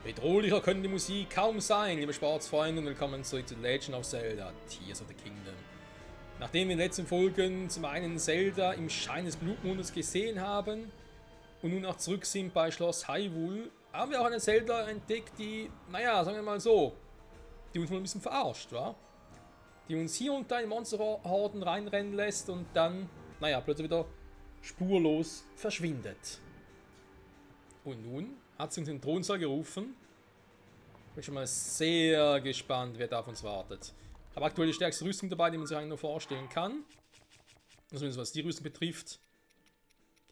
Bedrohlicher könnte die Musik kaum sein, liebe Sportsfreunde, und willkommen zurück zu The Legend of Zelda, Tears of the Kingdom. Nachdem wir in den letzten Folgen zum einen Zelda im Schein des Blutmondes gesehen haben und nun auch zurück sind bei Schloss Hyrule, haben wir auch eine Zelda entdeckt, die, naja, sagen wir mal so, die uns mal ein bisschen verarscht, wa? Die uns hier und da in Monsterhorden reinrennen lässt und dann, naja, plötzlich wieder spurlos verschwindet. Und nun hat sie uns in den Thronsaal gerufen. Ich bin schon mal sehr gespannt, wer da auf uns wartet. Ich habe aktuell die stärkste Rüstung dabei, die man sich eigentlich nur vorstellen kann. Zumindest was die Rüstung betrifft.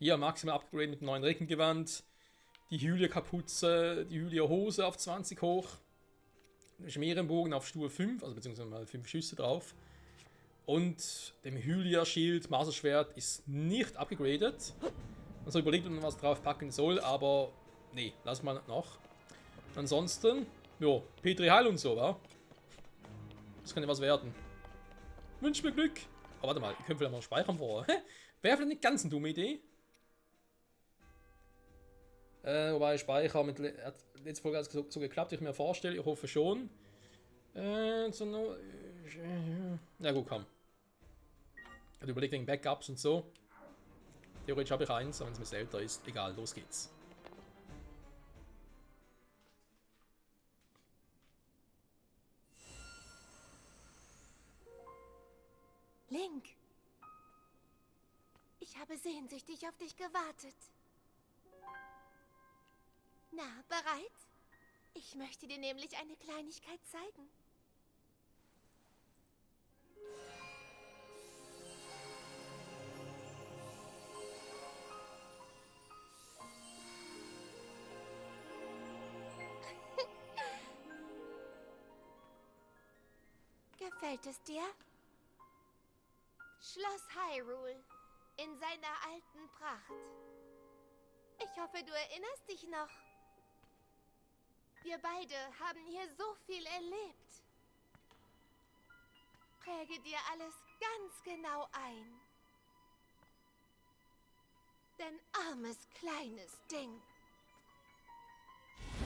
Hier maximal Upgrade mit dem neuen Reckengewand. Die Hylia-Kapuze, die Hylia-Hose auf 20 hoch. Schmerenbogen auf Stufe 5, also beziehungsweise mal 5 Schüsse drauf. Und dem Hylia-Schild, Maserschwert, ist nicht abgegradet. Man soll überlegt, ob man was drauf packen soll, aber nee, lass mal noch. Ansonsten, jo, Petri Heil und so, wa? Das kann ja was werden. Wünsch mir Glück. Aber warte mal, ich könnte vielleicht mal speichern vorher. Wäre vielleicht eine ganz eine dumme Idee. Wobei Speicher mit letzter Folge hat es so geklappt, ich mir vorstelle, ich hoffe schon. Ja gut, komm. Ich habe überlegt wegen Backups und so. Theoretisch habe ich eins, aber wenn es mir seltener ist, egal, los geht's. Link, ich habe sehnsüchtig auf dich gewartet. Na, bereit? Ich möchte dir nämlich eine Kleinigkeit zeigen. Gefällt es dir? Schloss Hyrule in seiner alten Pracht. Ich hoffe, du erinnerst dich noch. Wir beide haben hier so viel erlebt. Präge dir alles ganz genau ein. Denn armes, kleines Ding.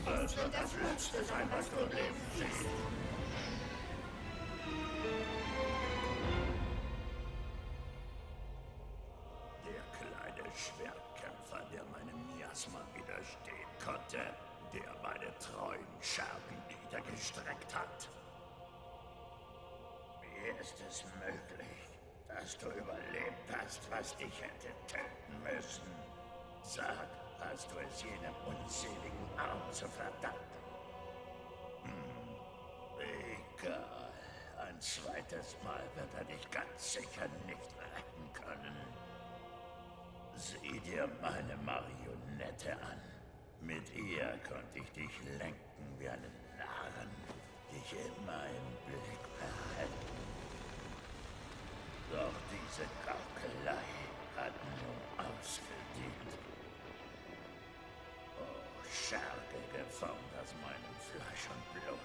Es wird das Letzte sein, was du leben siehst. Der kleine Schwertkämpfer, der meinem Miasma widerstehen konnte, der meine treuen Schergen niedergestreckt hat. Wie ist es möglich, dass du überlebt hast, was dich hätte töten müssen? Sag, hast du es jenem unseligen Arm zu verdanken? Egal. Ein zweites Mal wird er dich ganz sicher nicht retten können. Sieh dir meine Marionette an. Mit ihr konnte ich dich lenken wie einen Narren, dich immer im Blick behalten. Doch diese Gaukelei hat nun ausgedient. Oh, Scherge geformt aus meinem Fleisch und Blut.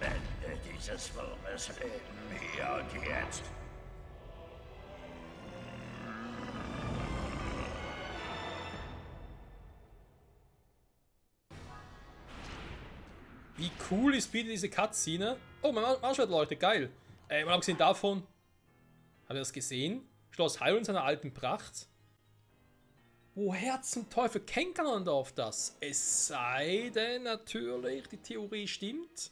Ende dieses Wurmes Leben hier und jetzt. Wie cool ist bitte diese Cutscene? Oh, mein Marschwert leuchtet, geil. Mal abgesehen davon, habt ihr das gesehen? Schloss Hyrule in seiner alten Pracht. Woher zum Teufel kennt Ganondorf das? Es sei denn natürlich, die Theorie stimmt,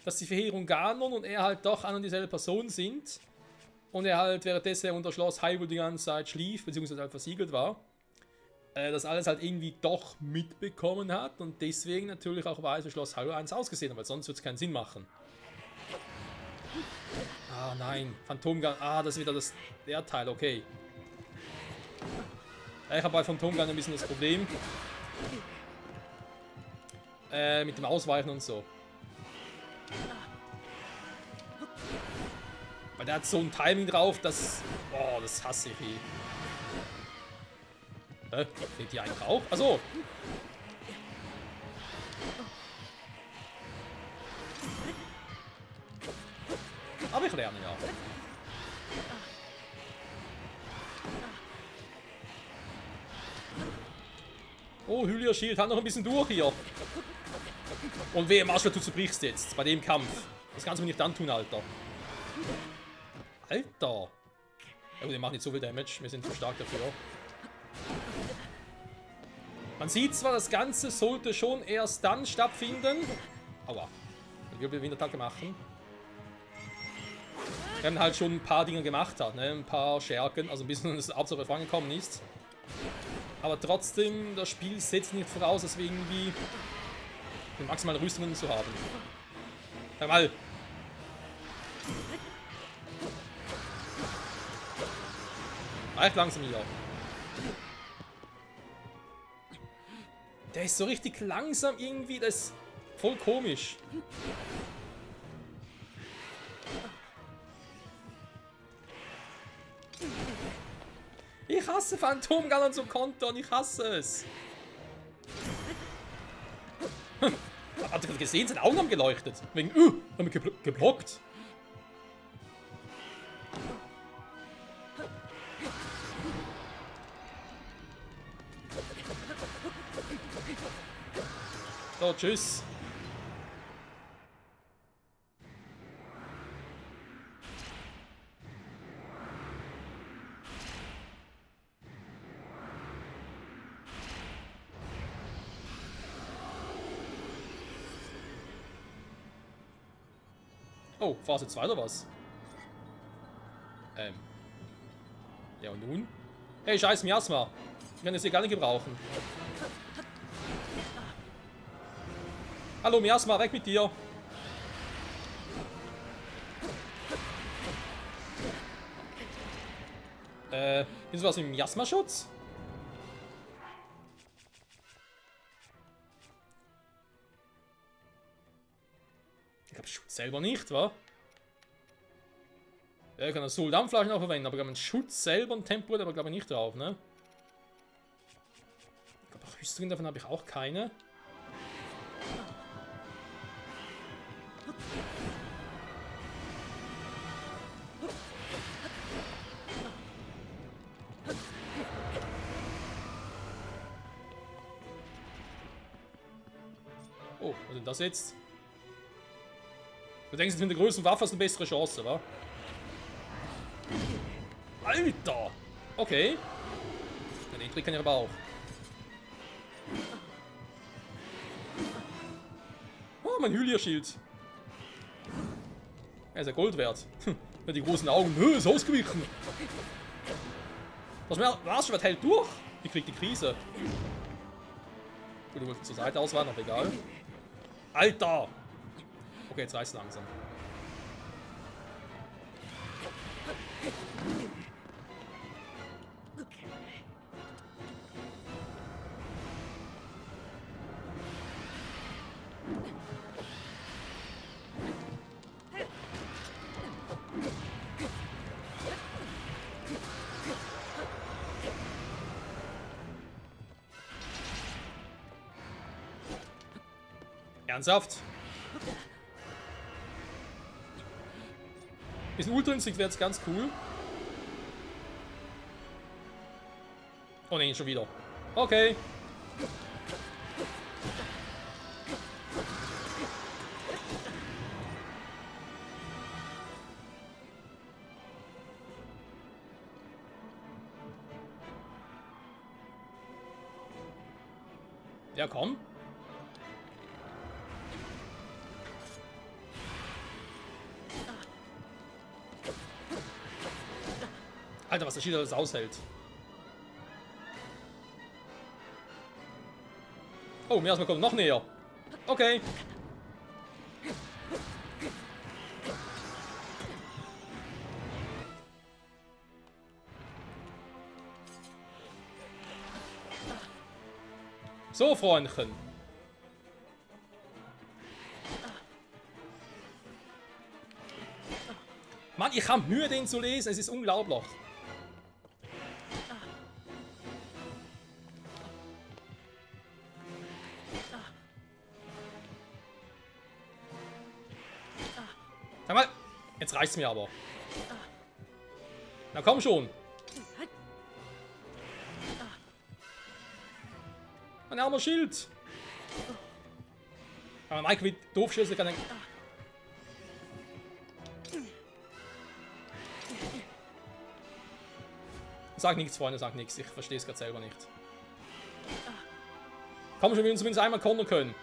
dass die Verheerung Ganon und er halt doch eine und dieselbe Person sind. Und er halt währenddessen unter Schloss Hyrule die ganze Zeit schlief, beziehungsweise halt versiegelt war. Das alles halt irgendwie doch mitbekommen hat und deswegen natürlich auch weiß, wie Schloss Hyrule 1 ausgesehen hat, weil sonst würde es keinen Sinn machen. Ah nein, Phantomgun, das ist wieder der Teil, okay. Ich habe bei Phantomgun ein bisschen das Problem. Mit dem Ausweichen und so. Weil der hat so ein Timing drauf, das... Boah, das hasse ich eh. Steht hier eigentlich auch? Achso! Aber ich lerne ja. Oh, Hylia Shield hat noch ein bisschen durch hier. Und wehe, Marshall, du zerbrichst jetzt bei dem Kampf. Das kannst du mir nicht antun, Alter. Alter. Ja gut, der macht nicht so viel Damage. Wir sind zu stark dafür. Man sieht zwar, das Ganze sollte schon erst dann stattfinden. Aua. Ich will Wirbelwindattacke machen. Wenn halt schon ein paar Dinge gemacht hat, ne? Ein paar Schergen, also ein bisschen das Absatz vorangekommen ist. Aber trotzdem, das Spiel setzt nicht voraus, dass wir irgendwie eine maximale Rüstung zu haben. Sag mal. Reicht langsam hier. Der ist so richtig langsam irgendwie, das ist voll komisch. Ich hasse Phantomgallern zu kontern, ich hasse es. Habt ihr gesehen, seine Augen haben geleuchtet. Wegen, haben wir geblockt. So, tschüss. Oh, Phase 2 oder was? Ja und nun? Hey, scheiß Miasma. Ich kann das hier gar nicht gebrauchen. Hallo Miasma, weg mit dir. Ist was mit dem Miasma-Schutz? Ich glaube, Schutz selber nicht, wa? Ja, ich kann das Soldan vielleicht noch verwenden, aber ich glaube, einen Schutz selber und Tempo, aber glaube ich nicht drauf, ne? Ich glaube, Rüstungen davon habe ich auch keine. Oh, was ist denn das jetzt? Du denkst, mit der größten Waffe hast du eine bessere Chance, wa? Alter! Okay. Ja, den Trick kann ich aber auch. Oh, mein Hylia-Schild. Er ist ja Gold wert. Ja, die großen Augen. Ist ausgewichen. Was hält durch? Ich krieg die Krise. Gut, du wolltest zur Seite ausweichen, aber egal. Alter! Okay, jetzt reicht's langsam. Ernsthaft? Ist ein Ultra-Instinkt, wäre jetzt ganz cool. Oh ne, schon wieder. Okay. Ja, komm. Alter, was der Schild alles aushält. Oh, mir erstmal kommt noch näher. Okay. So, Freundchen. Mann, ich habe Mühe, den zu lesen. Es ist unglaublich. Sag mal, jetzt reicht's mir aber. Na komm schon. Ein armer Schild. Aber Mike wird doof schießen kann. Sag nichts, Freunde, sag nichts. Ich verstehe es gerade selber nicht. Komm schon, wir uns zumindest einmal cornern können.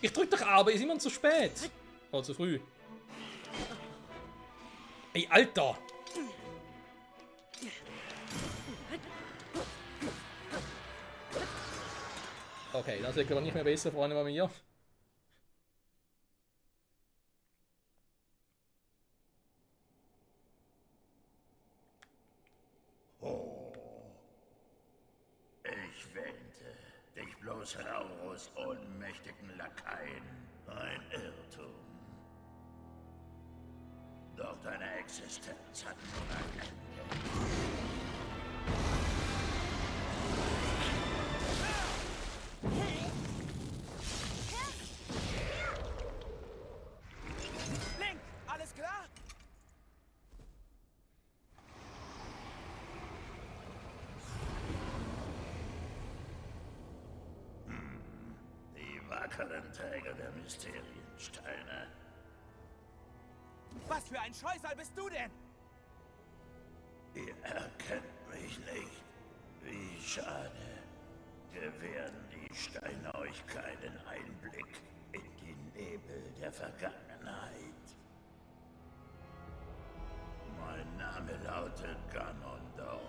Ich drück doch aber, ist immer zu spät. Oder zu früh. Ey, Alter! Okay, das wird aber nicht mehr besser, Freunde, bei mir. Ich wähnte, dich bloß Laurus ohnmächtigen Lakaien. Ein Irrtum. Doch deine Existenz hat nun ein Ende. Link, alles klar? Die wackeren Träger der Mysteriensteine. Was für ein Scheusal bist du denn? Ihr erkennt mich nicht. Wie schade. Gewähren die Steine euch keinen Einblick in die Nebel der Vergangenheit. Mein Name lautet Ganondorf.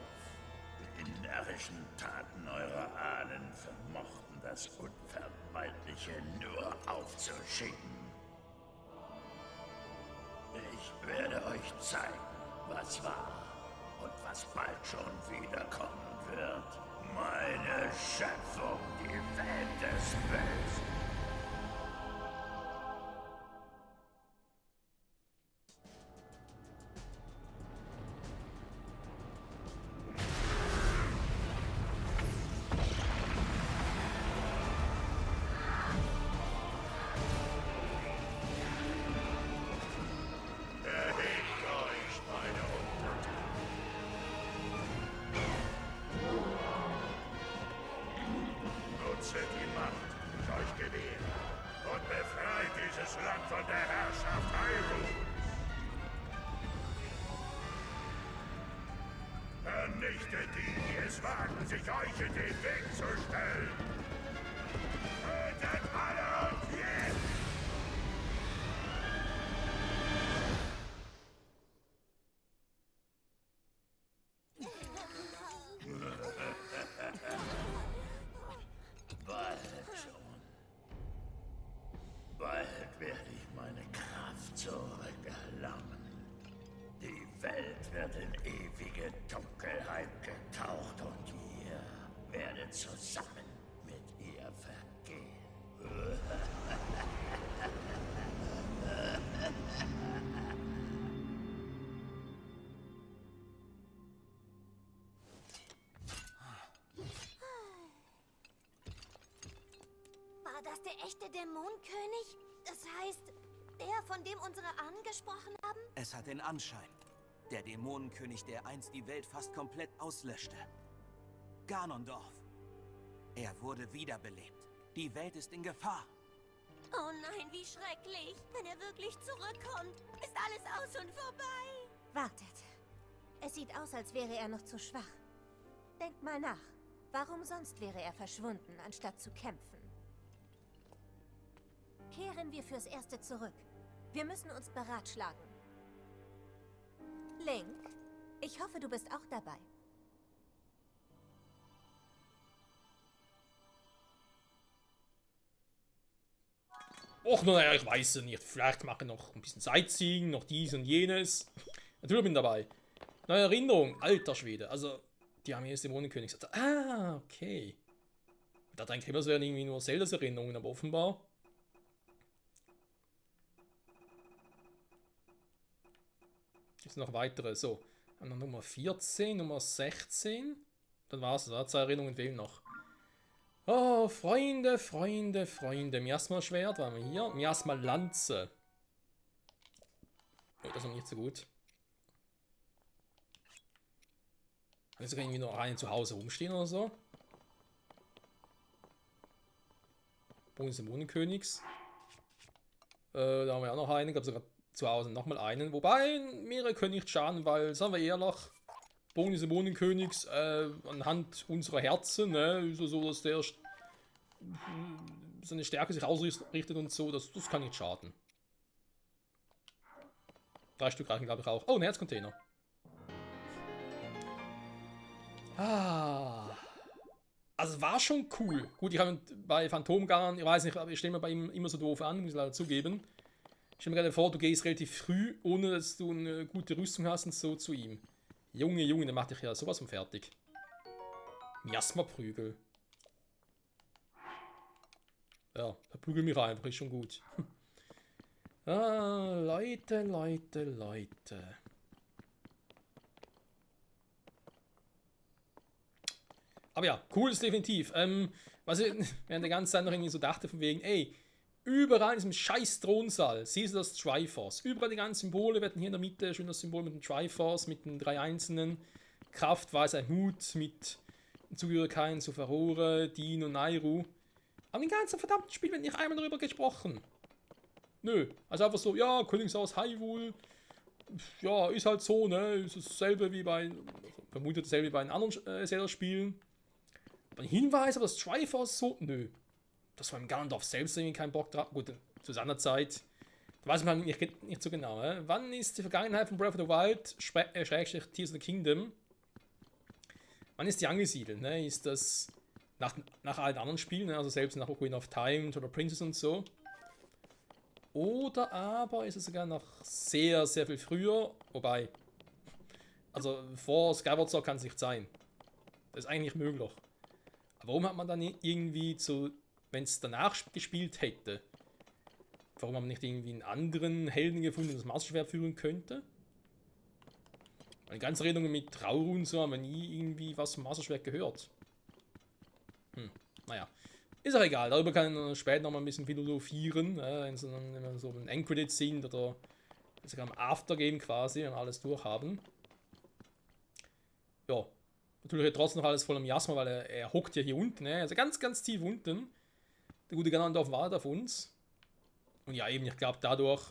Die närrischen Taten eurer Ahnen vermochten das Unvermeidliche nur aufzuschieben. Ich werde euch zeigen, was war und was bald schon wiederkommen wird. Meine Schöpfung, die Welt des Bösen. Vernichtet die, die es wagen, sich euch in den Weg zu stellen! Tötet alle und jetzt! Bald schon. Bald werde ich meine Kraft zurückerlangen. Die Welt wird in ewige Dunkelheit getaucht und ihr werdet zusammen mit ihr vergehen. War das der echte Dämonenkönig? Das heißt, der, von dem unsere Ahnen gesprochen haben? Es hat den Anschein. Der Dämonenkönig, der einst die Welt fast komplett auslöschte. Ganondorf. Er wurde wiederbelebt. Die Welt ist in Gefahr. Oh nein, wie schrecklich. Wenn er wirklich zurückkommt, ist alles aus und vorbei. Wartet. Es sieht aus, als wäre er noch zu schwach. Denkt mal nach. Warum sonst wäre er verschwunden, anstatt zu kämpfen? Kehren wir fürs Erste zurück. Wir müssen uns beratschlagen. Link, ich hoffe, du bist auch dabei. Och, naja, ich weiß es nicht. Vielleicht mache ich noch ein bisschen Sightseeing, noch dies und jenes. Natürlich bin ich dabei. Neue Erinnerung, alter Schwede. Also, die haben hier jetzt Dämonenkönig gesagt. Ah, okay. Da denke ich immer, es wären irgendwie nur Zeldas Erinnerungen, aber offenbar. Gibt es noch weitere? So, Nummer 14, Nummer 16. Dann war es, da 2 Erinnerungen fehlen noch. Oh, Freunde, Freunde, Freunde. Miasma-Schwert waren wir hier. Miasma-Lanze. Oh, das ist noch nicht so gut. Kann ich sogar irgendwie noch einen zu Hause rumstehen oder so? Bogen des Dämonenkönigs. Da haben wir auch noch einen, gab sogar zu Hause nochmal einen. Wobei, mehrere können nicht schaden, weil, sagen wir ehrlich, Bogen des Dämonenkönigs anhand unserer Herzen, ne, ist so, dass der seine Stärke sich ausrichtet und so, das kann nicht schaden. 3 Stück reichen, glaube ich, auch. Oh, ein Herzcontainer. Also war schon cool. Gut, ich habe bei Phantomgarn, ich weiß nicht, aber ich stelle mir bei ihm immer so doof an, muss ich leider zugeben. Ich stelle mir gerade vor, du gehst relativ früh, ohne dass du eine gute Rüstung hast und so zu ihm. Junge, der macht dich ja sowas von fertig. Miasma-Prügel. Ja, verprügel mich einfach, ist schon gut. Leute. Aber ja, cool ist definitiv. Was ich während der ganzen Zeit noch irgendwie so dachte, von wegen, ey, überall in diesem scheiß Thronsaal, siehst du das Triforce. Überall die ganzen Symbole, werden hier in der Mitte schön das Symbol mit dem Triforce, mit den 3 einzelnen. Kraft, Weisheit, Mut, mit Zugehörigkeiten zu Farore, Din und Nairu. Aber im ganzen verdammten Spiel wird nicht einmal darüber gesprochen. Nö, also einfach so, ja, Königshaus Hyrule, ja, ist halt so, ne, ist dasselbe wie bei, vermutet dasselbe wie bei den anderen Zelda-Spielen. Aber ein Hinweis auf das Triforce so, nö. Das war im Ganondorf selbst irgendwie kein Bock drauf. Gut, zu seiner Zeit, da weiß man nicht so genau, wann ist die Vergangenheit von Breath of the Wild, Schrägstrich Tears of the Kingdom, wann ist die angesiedelt, ne, ist das nach allen anderen Spielen, ne? Also selbst nach Ocarina of Time, Twilight Princess und so. Oder aber ist es sogar noch sehr, sehr viel früher. Wobei, also vor Skyward Sword kann es nicht sein. Das ist eigentlich möglich. Aber warum hat man dann irgendwie so, wenn es danach gespielt hätte, warum hat man nicht irgendwie einen anderen Helden gefunden, der das Master Schwert führen könnte? Meine ganzen Redungen mit Trauru und so haben wir nie irgendwie was vom Master Schwert gehört. Naja. Ist auch egal, darüber kann ich später noch mal ein bisschen philosophieren, wenn wir so im Endcredit sind oder sogar am Aftergame quasi und alles durchhaben. Ja, natürlich trotzdem noch alles voll am Miasma, weil er hockt ja hier unten, ne? Also ganz, ganz tief unten. Der gute Ganondorf war da auf uns. Und ja, eben, ich glaube dadurch,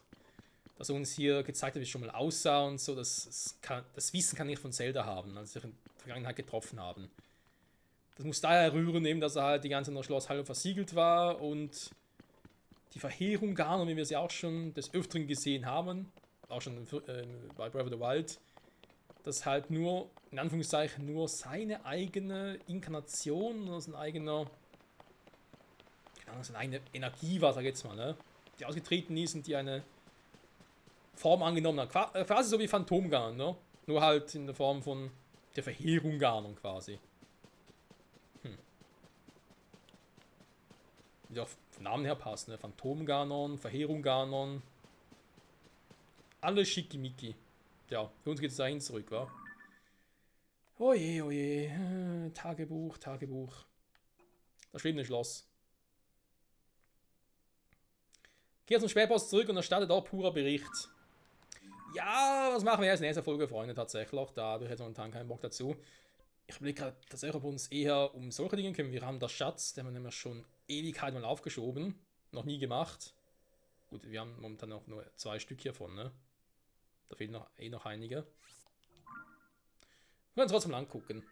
dass er uns hier gezeigt hat, wie es schon mal aussah und so, das Wissen kann ich von Zelda haben, als wir in der Vergangenheit getroffen haben. Das muss daher rühren, eben, dass er halt die ganze Zeit in der Schlosshalle versiegelt war und die Verheerung Ganon, wie wir sie auch schon des Öfteren gesehen haben, auch schon bei Breath of the Wild, dass halt nur, in Anführungszeichen, nur seine eigene Inkarnation oder seine eigene Energie war, sag ich jetzt mal, ne? Die ausgetreten ist und die eine Form angenommen hat. Quasi so wie Phantom Ganon, ne? Nur halt in der Form von der Verheerung Ganon quasi. Die auch vom Namen her passen, ne? Phantom Ganon, Verheerung Ganon. Alles schickimicki. Ja, für uns geht es dahin zurück, wa? Oje, oje. Tagebuch. Das schwebende Schloss. Geht zum Spätpost zurück und erstattet auch purer Bericht. Ja, was machen wir jetzt in nächster Folge, Freunde, tatsächlich. Da habe ich jetzt momentan keinen Bock dazu. Ich überlege gerade tatsächlich, ob wir uns eher um solche Dinge kümmern. Wir haben das Schatz, den haben wir nämlich schon Ewigkeit mal aufgeschoben. Noch nie gemacht. Gut, wir haben momentan noch nur 2 Stück hiervon, ne? Da fehlen noch einige. Wir können trotzdem angucken.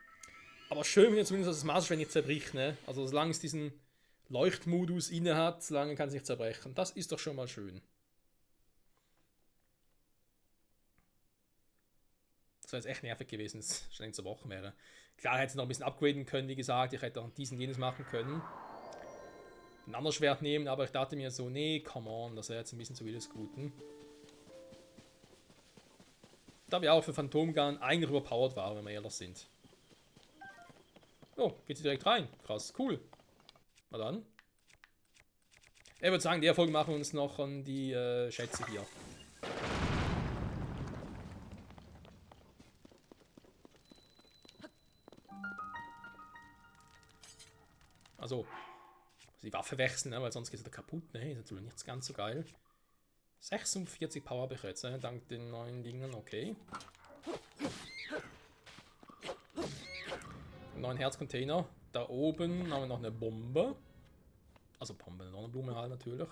Aber schön, wenn zumindest das Master Schwert nicht zerbricht, ne? Also solange es diesen Leuchtmodus inne hat, solange kann es nicht zerbrechen. Das ist doch schon mal schön. Das wäre jetzt echt nervig gewesen, wenn es schon in 2 Wochen wäre. Klar, hätte es noch ein bisschen upgraden können, wie gesagt. Ich hätte auch diesen jenes machen können. Ein anderes Schwert nehmen, aber ich dachte mir so, nee, come on, das wäre jetzt ein bisschen zu viel des Guten. Da wir auch für Phantom Ganon eigentlich überpowered waren, wenn wir ehrlich sind. Oh, geht sie direkt rein. Krass, cool. Na dann. Ich würde sagen, in der Folge machen wir uns noch an die Schätze hier. Also, die Waffe wechseln, ne? Weil sonst geht es wieder kaputt, ne? Ist natürlich nicht ganz so geil. 46 Power habe ich jetzt, ne? Dank den neuen Dingen, okay. Neuen Herzcontainer. Da oben haben wir noch eine Bombe. Also Pombeeren, Donnerblume halt natürlich.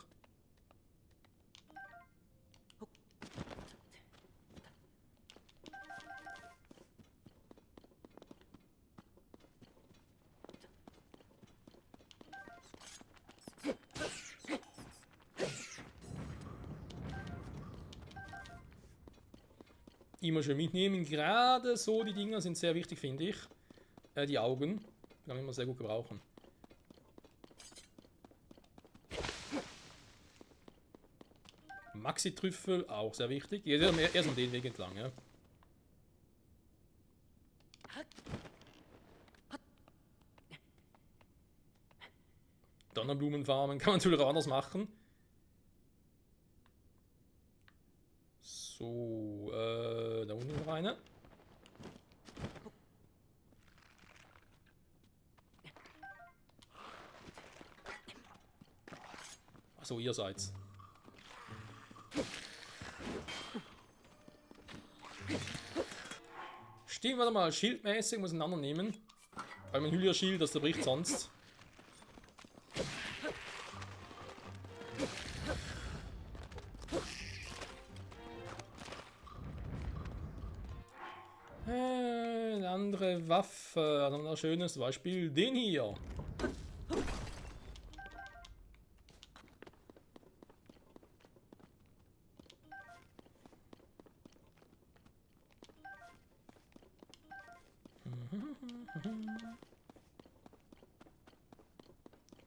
Immer schön mitnehmen. Gerade so die Dinger sind sehr wichtig, finde ich. Die Augen. Die kann man immer sehr gut gebrauchen. Maxi-Trüffel, auch sehr wichtig. Erstmal den Weg entlang, ja. Donnerblumenfarmen kann man natürlich auch anders machen. So, da unten noch eine. Achso, ihr seid's. Stimmt, warte mal, schildmäßig muss ich einen anderen nehmen. Weil mein Hylia-Schild, das zerbricht sonst. Eine andere Waffe, also ein schönes Beispiel, den hier.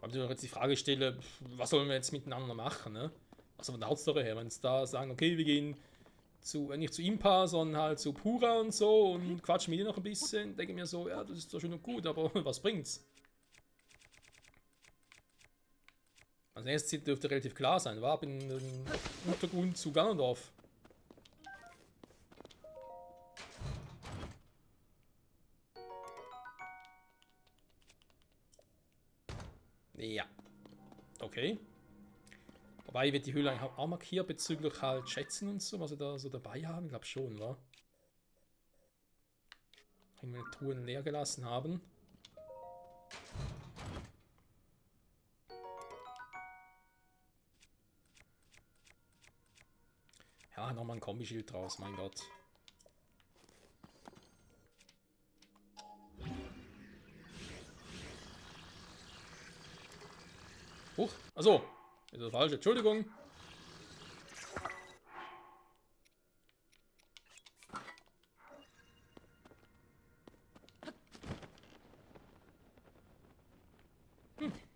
Weil ich jetzt die Frage stelle, was sollen wir jetzt miteinander machen, ne? Also von der Hauptstory her, wenn es da sagen, okay, wir gehen nicht zu Impa, sondern halt zu Pura und so und quatschen mit dir noch ein bisschen, denke ich mir so, ja, das ist doch schön und gut, aber was bringt's? Also erstes Ziel dürfte relativ klar sein, war ab in den Untergrund zu Ganondorf. Ja. Okay. Wobei wird die Höhle eigentlich auch markiert bezüglich halt Schätzen und so, was sie da so dabei haben. Ich glaube schon, wa? Meine Truhen leer gelassen haben. Ja, nochmal ein Kombischild draus, mein Gott. Huch, achso. Ist das falsch? Entschuldigung.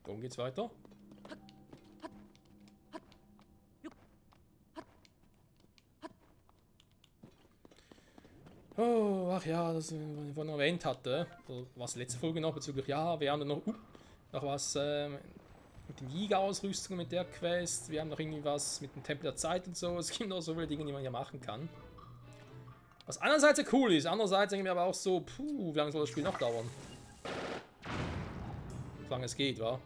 Worum geht's weiter? Oh, ach ja, das ich vorhin erwähnt hatte, was letzte Folge noch bezüglich, ja, wir haben dann noch was mit den Jäger-Ausrüstung, mit der Quest, wir haben noch irgendwie was mit dem Tempel der Zeit und so, es gibt noch so viele Dinge, die man hier machen kann. Was einerseits sehr cool ist, andererseits denke ich mir aber auch so, puh, wie lange soll das Spiel noch dauern? Solange es geht, wa?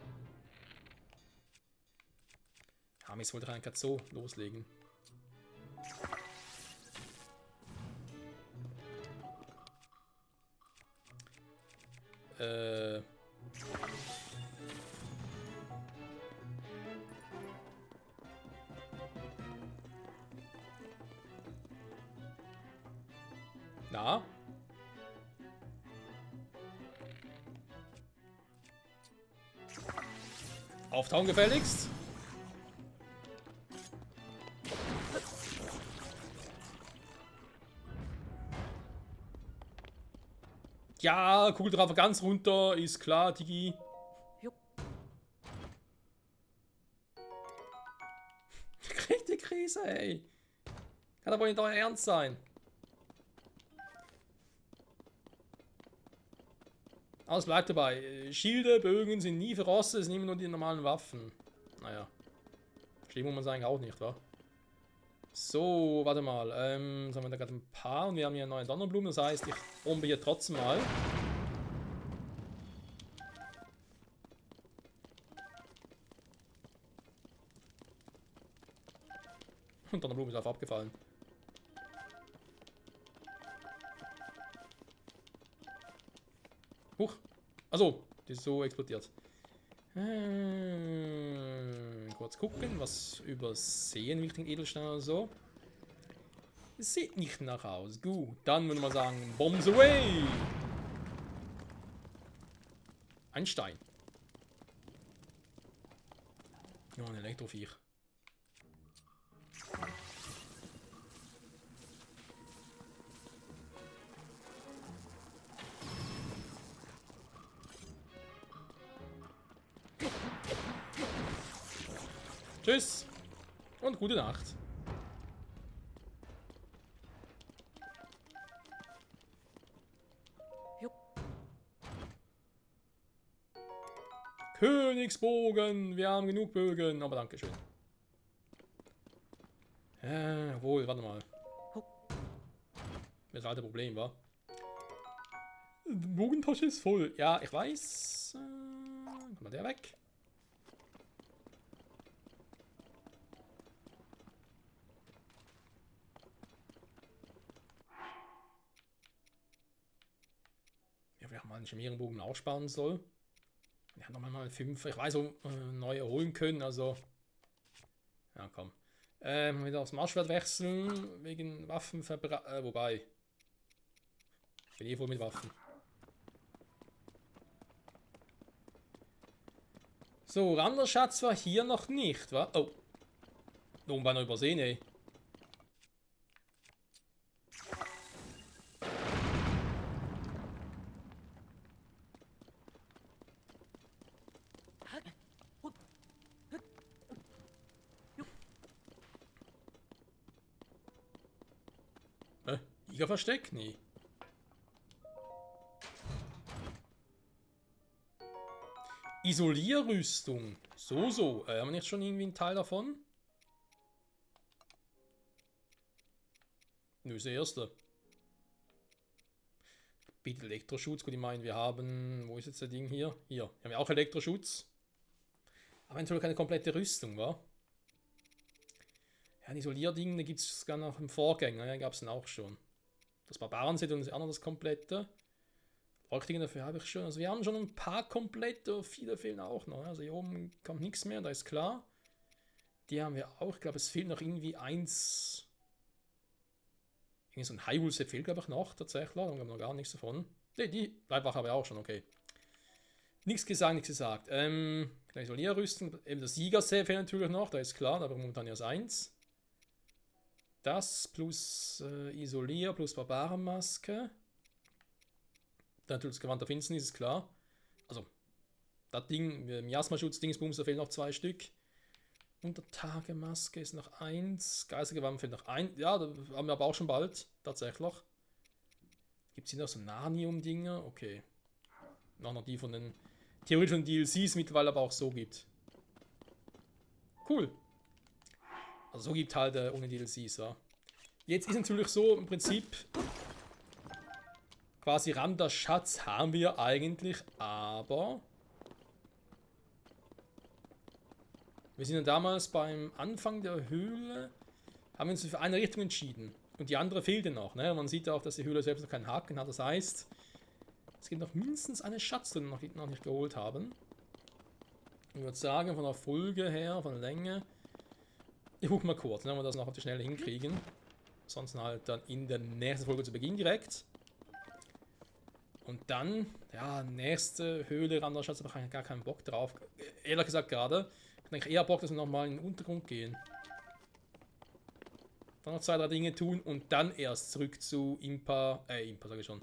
Ja, ich wollte eigentlich so loslegen. Na? Auftauchen gefälligst. Ja, Kugeltreffer ganz runter, ist klar, Digi. Kriegt die Krise, ey. Kann aber nicht euer Ernst sein. Aber es bleibt dabei. Schilde, Bögen sind nie verrostet, es sind immer nur die normalen Waffen. Naja. Schlimm muss man sagen auch nicht, wa? So, warte mal. Jetzt haben wir da gerade ein paar und wir haben hier neue Donnerblumen, das heißt, ich bombe hier trotzdem mal. Und Donnerblume ist einfach abgefallen. Huch. Achso, die ist so explodiert. Kurz gucken, was übersehen, wichtigen Edelstein oder so. Es sieht nicht nach aus. Gut, dann würde man sagen, Bombs away! Ein Stein. Ja, ein Elektroviech. Tschüss und gute Nacht. Königsbogen, wir haben genug Bögen, aber danke schön. Wohl, warte mal. Das alte Problem war. Die Bogentasche ist voll. Ja, ich weiß. Kann mal der weg. Ja, vielleicht mal einen Chimierenbogen aussparen soll. Ja, nochmal mal 5. Ich weiß, ob neue holen können, also. Ja, komm. Wieder aufs Marschwert wechseln, wegen Waffenverbrauch. Wobei. Ich bin eh voll mit Waffen. So, Randerschatz war hier noch nicht, wa? Oh. Da oben war noch übersehen, ey. Versteck? Nee. Isolierrüstung. So. Haben wir nicht schon irgendwie einen Teil davon? Nö, ist der erste. Bitte Elektroschutz. Gut, ich meine, wir haben... Wo ist jetzt der Ding hier? Hier. Haben wir auch Elektroschutz. Aber natürlich keine komplette Rüstung, wa? Ja, ein Isolierding, da gibt es sogar noch im Vorgänger. Ja, gab es den auch schon. Das Barbarenset und das andere das komplette. Leuchtlinge dafür habe ich schon. Also wir haben schon ein paar komplette, viele fehlen auch noch. Also hier oben kommt nichts mehr, da ist klar. Die haben wir auch. Ich glaube, es fehlt noch irgendwie eins. Irgendwie so ein Hyrule-Set fehlt, glaube ich, noch tatsächlich. Da haben wir noch gar nichts davon. Ne, die Leibwache habe ich auch schon, okay. Nichts gesagt. Isolierrüstung. Eben das Sieger-Set fehlt natürlich noch, da ist klar, da haben wir momentan erst eins. Das plus Isolier plus Barbarenmaske. Dann natürlich das Gewand der Finsternis, ist klar. Also, das Ding, Miasma-Schutz-Dingsbums, da fehlen noch 2 Stück. Untertagemaske ist noch 1. Geistergewand fehlt noch 1. Ja, da haben wir aber auch schon bald, tatsächlich. Gibt es hier noch so Nanium-Dinger? Okay. Noch die von den theoretischen DLCs mittlerweile aber auch so gibt. Cool. Also so gibt halt ohne DLCs, ja. Jetzt ist natürlich so, im Prinzip, quasi Randerschatz haben wir eigentlich, aber wir sind ja damals beim Anfang der Höhle, haben wir uns für eine Richtung entschieden. Und die andere fehlte noch, ne? Man sieht ja auch, dass die Höhle selbst noch keinen Haken hat, das heißt, es gibt noch mindestens eine Schatztruhe, die wir noch nicht geholt haben. Ich würde sagen, von der Folge her, von der Länge, ich gucke mal kurz, wenn wir das noch auf die Schnelle hinkriegen. Sonst halt dann in der nächsten Folge zu Beginn direkt. Und dann, ja, nächste Höhle, Randerschatz, habe ich gar keinen Bock drauf. Ehrlich gesagt gerade. Ich denke eher Bock, dass wir nochmal in den Untergrund gehen. Dann noch 2, 3 Dinge tun und dann erst zurück zu Impa sage ich schon.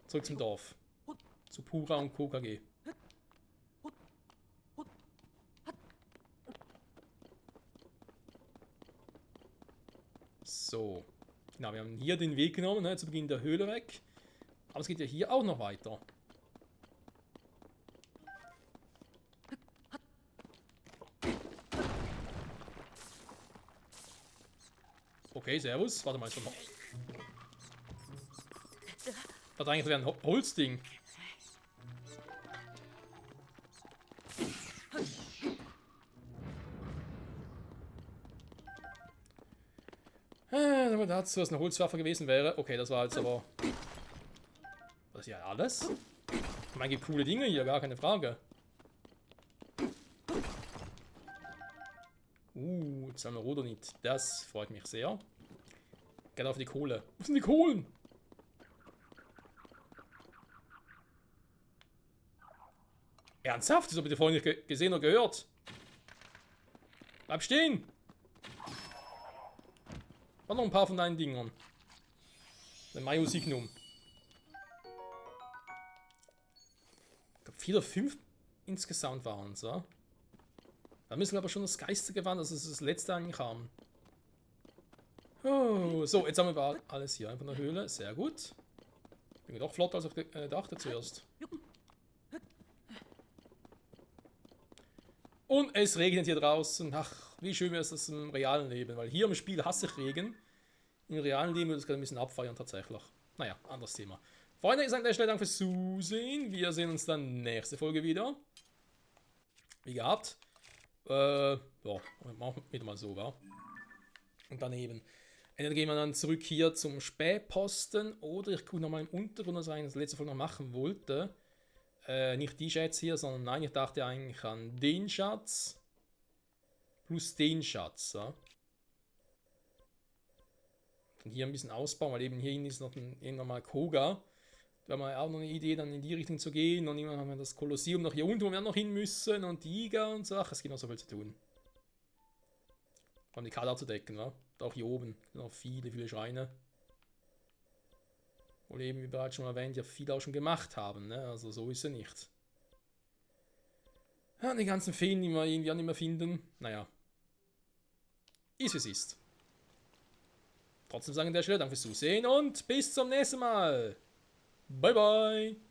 Zurück zum Dorf. Zu Pura und KKG. So. Genau, wir haben hier den Weg genommen, ne, zu Beginn der Höhle weg. Aber es geht ja hier auch noch weiter. Okay, servus. Warte mal, ist noch. Das eigentlich wäre ein Holzding. Dazu, was eine Holzwaffe gewesen wäre. Okay, das war jetzt aber. Das ist ja alles. Ich meine, gibt coole Dinge hier, gar keine Frage. Jetzt haben wir Rhodonit. Das freut mich sehr. Geht auf die Kohle. Wo sind die Kohlen? Ernsthaft? Das habe ich vorhin nicht gesehen oder gehört. Bleib stehen! War noch ein paar von deinen Dingern. Ein Mayo Signum. Ich glaube 4 oder 5 insgesamt waren es, ja? Da müssen wir aber schon das Geistergewand, also das letzte ankam. Oh, so, jetzt haben wir alles hier. Einfach eine Höhle, sehr gut. Bin doch flotter als ich dachte zuerst. Und es regnet hier draußen. Ach, wie schön wäre es das im realen Leben. Weil hier im Spiel hasse ich Regen. Im realen Leben würde ich es gerade ein bisschen abfeiern tatsächlich. Naja, anderes Thema. Freunde, ich sage an der Stelle Dank fürs Zusehen. Wir sehen uns dann nächste Folge wieder. Wie gehabt. Ja, machen wir wieder mal so, wa? Und daneben. Entweder gehen wir dann zurück hier zum Spähposten oder ich gucke nochmal im Untergrund, was ich eigentlich das letzte Folge noch machen wollte. Nicht die Schätze hier, sondern nein, ich dachte eigentlich an den Schatz plus den Schatz. Ja? Und hier ein bisschen ausbauen, weil eben hier hinten ist noch irgendwann mal Koga. Da haben wir auch noch eine Idee, dann in die Richtung zu gehen. Und irgendwann haben wir das Kolosseum noch hier unten, wo wir noch hin müssen. Und die Iga und so. Ach, es gibt noch so viel zu tun. Um die Karte abzudecken, wa? Auch hier oben noch viele Schreine. Oder eben, wie bereits schon erwähnt, ja viele auch schon gemacht haben, ne? Also so ist er nicht. Ja, die ganzen Feen, die wir irgendwie auch nicht mehr finden. Naja. Ist wie es ist. Trotzdem sagen an der Stelle Danke fürs Zusehen und bis zum nächsten Mal. Bye bye.